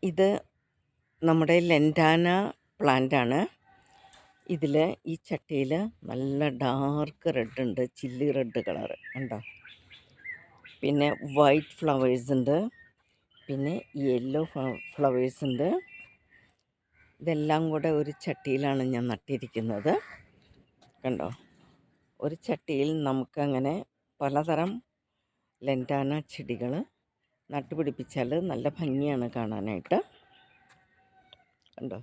ഇത് നമ്മുടെ ലെൻറ്റാന പ്ലാന്റാണ്. ഇതിൽ ഈ ചട്ടിയിൽ നല്ല ഡാർക്ക് റെഡ് ഉണ്ട്, ചില്ലി റെഡ് കളറ് ഉണ്ടോ. പിന്നെ വൈറ്റ് ഫ്ലവേഴ്സ് ഉണ്ട്, പിന്നെ യെല്ലോ ഫ്ലവേഴ്സ് ഉണ്ട്. ഇതെല്ലാം കൂടെ ഒരു ചട്ടിയിലാണ് ഞാൻ നട്ടിരിക്കുന്നത്. കണ്ടോ, ഒരു ചട്ടിയിൽ നമുക്കങ്ങനെ പലതരം ലെൻറ്റാന ചെടികൾ നട്ടുപിടിപ്പിച്ചാൽ നല്ല ഭംഗിയാണ് കാണാനായിട്ട്. കണ്ടോ,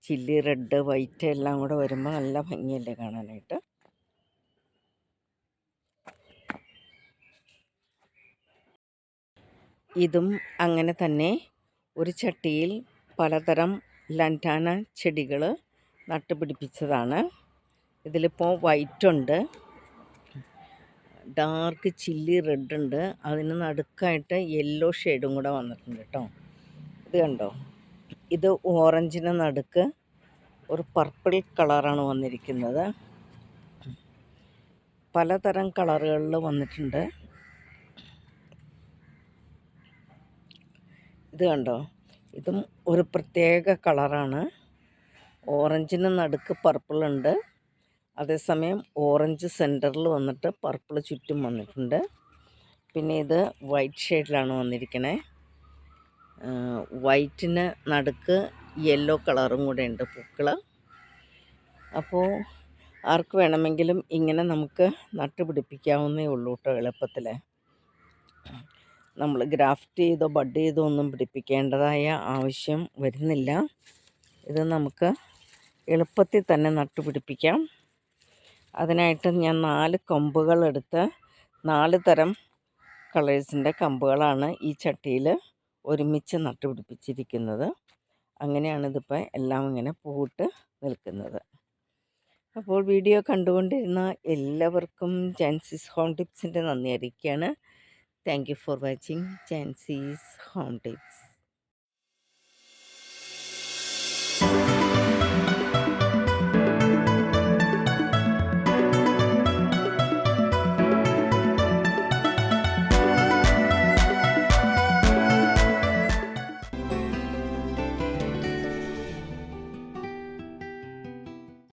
ചില്ലി റെഡ് വൈറ്റ് എല്ലാം കൂടെ വരുമ്പോൾ നല്ല ഭംഗിയല്ലേ കാണാനായിട്ട്. ഇതും അങ്ങനെ തന്നെ ഒരു ചട്ടിയിൽ പലതരം ലെൻറ്റാന ചെടികൾ നട്ടുപിടിപ്പിച്ചതാണ്. ഇതിലിപ്പോൾ വൈറ്റ് ഉണ്ട്, ഡാർക്ക് ചില്ലി റെഡ് ഉണ്ട്, അതിന് നടുക്കായിട്ട് യെല്ലോ ഷെയ്ഡും കൂടെ വന്നിട്ടുണ്ട് കേട്ടോ. ഇത് കണ്ടോ, ഇത് ഓറഞ്ചിന് നടുക്ക് ഒരു പർപ്പിൾ കളറാണ് വന്നിരിക്കുന്നത്. പലതരം കളറുകളിൽ വന്നിട്ടുണ്ട്. ഇത് കണ്ടോ, ഇതും ഒരു പ്രത്യേക കളറാണ്. ഓറഞ്ചിന് നടുക്ക് പർപ്പിളുണ്ട്, അതേസമയം ഓറഞ്ച് സെൻറ്ററിൽ വന്നിട്ട് പർപ്പിൾ ചുറ്റും വന്നിട്ടുണ്ട്. പിന്നെ ഇത് വൈറ്റ് ഷെയ്ഡിലാണ് വന്നിരിക്കണേ. വൈറ്റിന് നടുക്ക് യെല്ലോ കളറും കൂടെ ഉണ്ട് പൂക്കൾ. അപ്പോൾ ആർക്ക് വേണമെങ്കിലും ഇങ്ങനെ നമുക്ക് നട്ടുപിടിപ്പിക്കാവുന്നേ ഉള്ളൂ കേട്ടോ, എളുപ്പത്തിൽ. നമ്മൾ ഗ്രാഫ്റ്റ് ചെയ്തോ ബഡ് ചെയ്തോ ഒന്നും പിടിപ്പിക്കേണ്ടതായ ആവശ്യം വരുന്നില്ല. ഇത് നമുക്ക് എളുപ്പത്തിൽ തന്നെ നട്ടുപിടിപ്പിക്കാം. അതിനായിട്ട് ഞാൻ 4 കമ്പുകളെടുത്ത് 4 തരം കളേഴ്സിൻ്റെ കമ്പുകളാണ് ഈ ചട്ടിയിൽ ഒരുമിച്ച് നട്ടുപിടിപ്പിച്ചിരിക്കുന്നത്. അങ്ങനെയാണ് ഇതിപ്പോൾ എല്ലാം ഇങ്ങനെ പൂവിട്ട് നിൽക്കുന്നത്. അപ്പോൾ വീഡിയോ കണ്ടുകൊണ്ടിരുന്ന എല്ലാവർക്കും ജാൻസീസ് ഹോം ടിപ്സിൻ്റെ നന്ദി അറിയിക്കുകയാണ്. Thank you for watching Jancy's home tips.